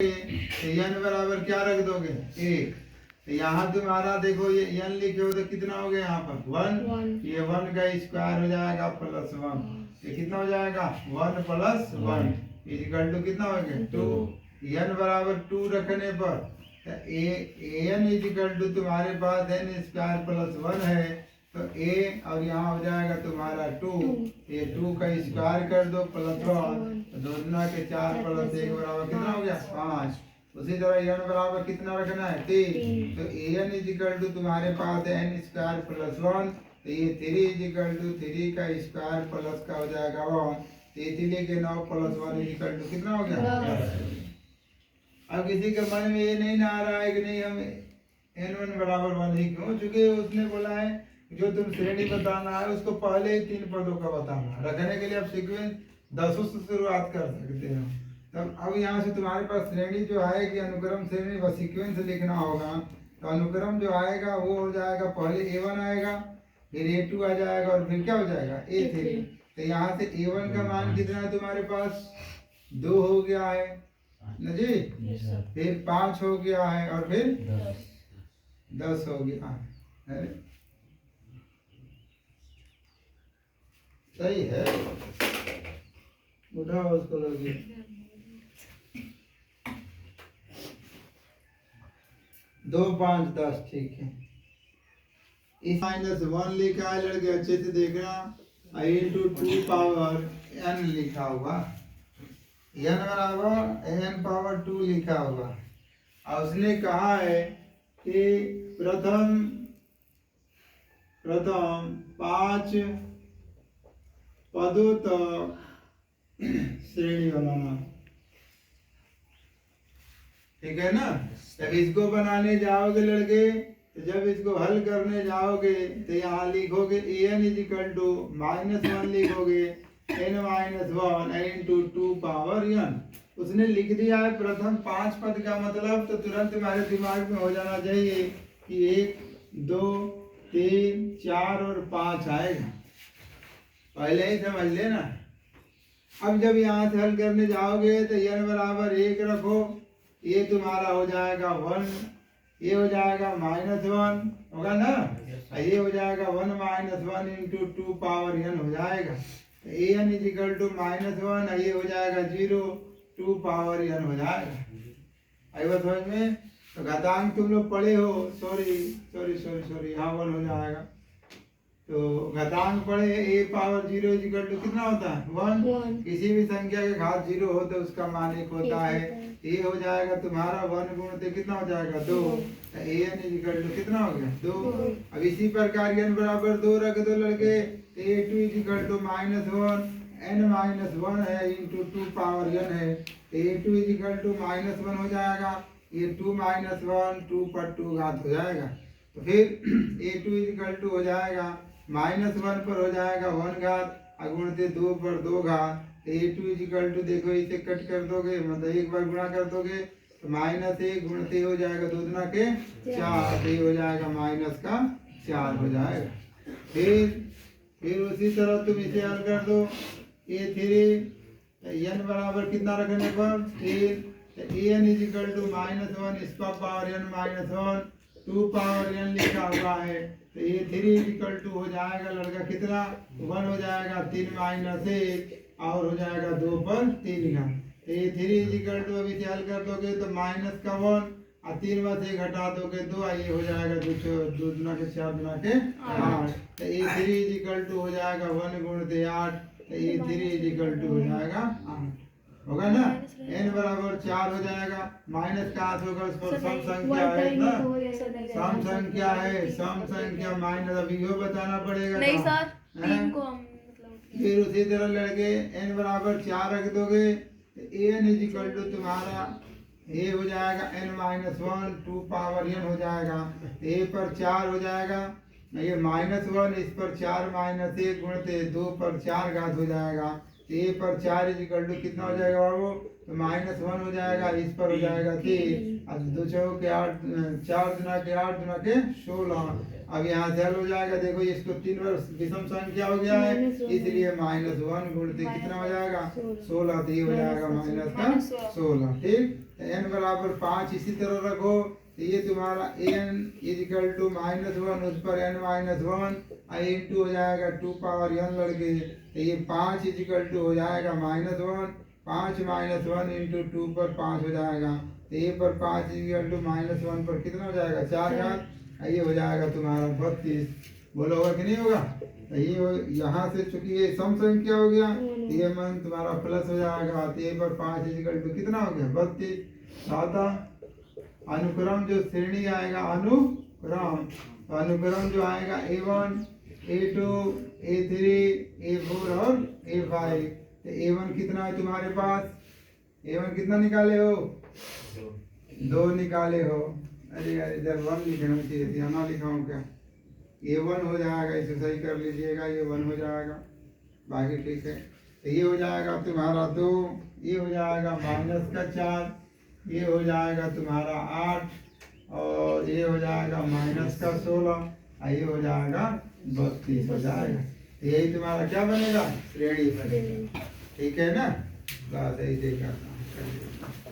N बराबर क्या रख दोगे 1। तो यहाँ तुम्हारा देखो ये एन लिखे हो तो कितना हो गया यहाँ पर 1। ये 1 का स्क्वायर हो जाएगा प्लस 1। ये कितना हो जाएगा 1 प्लस 1 इक्वल टू कितना हो गया 2। एन बराबर 2 रखने पर एन इक्वल टू तुम्हारे पास एन स्क्वायर प्लस 1 है तो ए और यहाँ हो जाएगा तुम्हारा 2। ये 2 का स्क्वायर कर दो प्लस 1 दो दुना के 4 प्लस 1 बराबर कितना हो गया 5। उसी तरह एन बराबर कितना रखना है 3। तो एन इक्वल टू तुम्हारे पास है एन स्क्वायर प्लस 1 तो ये 3 इक्वल टू 3 का स्क्वायर प्लस का हो जाएगा 1। तो 3 के 9 प्लस 1 इक्वल टू कितना हो गया। अब किसी के मन में ये नहीं ना आ रहा है कि नहीं हम n1 बराबर 1 ही क्यों, चूंकि उसने बोला है जो तुम श्रेणी बताना है उसको पहले ही 3 पदों का बताना रखने के लिए आप सीक्वेंस 10 से शुरुआत कर सकते हो। तब अब यहाँ से तुम्हारे पास श्रेणी जो आएगी अनुक्रम श्रेणी व सीक्वेंस लिखना होगा। तो अनुक्रम जो आएगा वो हो जाएगा पहले A1 आएगा फिर A2 आ जाएगा और फिर क्या हो जाएगा A3। तो यहाँ से A1 का मान कितना है तुम्हारे पास 2 हो गया है ना जी, फिर 5 हो गया है और फिर 10 हो गया है। सही है, उठाओ उसको लगे। 2 5 10 ठीक है। इस -1 लिखा है लड़के अच्छे से देखना इंटू 2 पावर n लिखा हुआ n बराबर n पावर 2 लिखा हुआ। और उसने कहा है कि प्रथम 5 पदों तक श्रेणी बनाना, ठीक है ना। जब इसको बनाने जाओगे लड़के तो जब इसको हल करने जाओगे तो यहाँ लिखोगे an इक्वल टू -1 लिखोगे n -1 इंटू 2 पावर n। उसने लिख दिया है प्रथम 5 पद का मतलब, तो तुरंत तुम्हारे दिमाग में हो जाना चाहिए कि 1 2 3 4 और 5 आएगा, पहले ही समझ लेना। अब जब यहाँ से हल करने जाओगे तो n बराबर 1 रखो, ये तुम्हारा हो जाएगा 1, ये हो जाएगा -1 होगा ना, ये हो जाएगा 1 -1 इंटू 2 पावर n हो जाएगा। तो an इक्वल टू -1 ये हो जाएगा 0 2 पावर n हो जाएगा। आई बात समझ में। तो घातांक तुम लोग पढ़े हो, सॉरी यहाँ 1 हो जाएगा। तो घातांक पढ़े a पावर 0 इक्वल टू कितना होता है 1। किसी भी संख्या के घात 0 हो तो उसका मान 1 होता है। ये हो जाएगा तुम्हारा 1 गुणित कितना हो जाएगा 2। तो an इक्वल टू कितना हो गया 2। अब इसी प्रकार n बराबर 2 रख दो लड़के। a2 इक्वल टू -1 n -1 है इंटू 2 पावर n है। a2 इक्वल टू -1 हो जाएगा, ये 2 -1 2 पर 2 घात हो जाएगा। तो फिर a2 इक्वल टू हो जाएगा -1 पर हो जाएगा 1 घात गुणित 2 पर 2 घात। a2 इक्वल टू देखो इसे कट कर दोगे मतलब एक बार गुणा कर दोगे तो -1 गुणित हो जाएगा 2 दुना के 4, तो ये हो जाएगा माइनस का 4 हो जाएगा। फिर उसी तरह तुम इसे हल कर दो a3 n बराबर कितना रखने पर 3। तो an इक्वल टू -1 इसका पावर n -1 2 पावर n लिखा हुआ है। तो ये 3 इक्वल टू हो जाएगा लड़का कितना 1 हो जाएगा 3 -1 और हो जाएगा 2 पर 3 घात। तो ये 3 इक्वल टू अभी हल कर दोगे तो माइनस का 1 और 3 में से घटा दोगे 2 ये हो जाएगा 2 दुना के 4 दुना के 8। तो ये 3 इक्वल टू हो जाएगा 1 गुणित 8। तो ये 3 इक्वल टू हो जाएगा 8 होगा ना। n बराबर 4 हो जाएगा, माइनस का 8 होगा, उस पर सम संख्या है ना, सम संख्या है, सम संख्या माइनस अभी यो बताना पड़ेगा नहीं सर 3 को हम मतलब। फिर उसी तरह लड़के n बराबर 4 रख दोगे तो an इक्वल टू तुम्हारा ये हो जाएगा n -1 2 पावर n हो जाएगा। a पर 4 हो जाएगा, ये -1 इस पर 4 -1 गुणित 2 पर 4 घात हो जाएगा। a पर 4 इक्वल टू कितना हो जाएगा बाबू तो -1 हो जाएगा, इस पर हो जाएगा 3, अब 2 चौके 8, 4 दुना के 8 दुना के 16। अब यहाँ से हल हो जाएगा, देखो इसको 3 बार विषम संख्या हो गया है, इसलिए -1 गुणित कितना हो जाएगा 16, तो ये हो जाएगा -16। ठीक, तो n बराबर 5 इसी तरह रखो, तो ये तुम्हारा n इजिकल टू -1, उस पर n-1 इंटू हो जाएगा 2 पावर n लड़के, तो ये 5 इजिकल टू हो जाएगा -1, 5 -1 इंटू 2 पर 5 हो जाएगा, तो ये पर 5 इजिकल टू -1 पर कितना हो जाएगा 4 घात, ये हो जाएगा तुम्हारा 32। बोलो होगा कि नहीं होगा? तो ये यहाँ से चूंकि ये सम संख्या हो गया, तो ये मन तुम्हारा प्लस हो जाएगा, तो ये पर 5 इजिकल टू कितना हो गया 32। सादा अनुक्रम जो श्रेणी आएगा अनुक्रम, तो अनुक्रम जो आएगा A1, A2, A3, A4 और A5। तो A1 कितना है तुम्हारे पास? A1 कितना निकाले हो? 2 निकाले हो। अरे यार इधर 1 लिखना चाहिए था, ना लिखा हूँ क्या? A1 हो जाएगा, इसे सही कर लीजिएगा, ये 1 हो जाएगा, बाकी ठीक है। तो ये हो जाएगा तुम्हारा 2, ये हो जाएगा -4, ये हो जाएगा तुम्हारा 8, और ये हो जाएगा -16, और ये हो जाएगा 32 हो जाएगा। तो यही तुम्हारा क्या बनेगा? श्रेणी बनेगा। ठीक है ना? बस ऐसे ही करना है।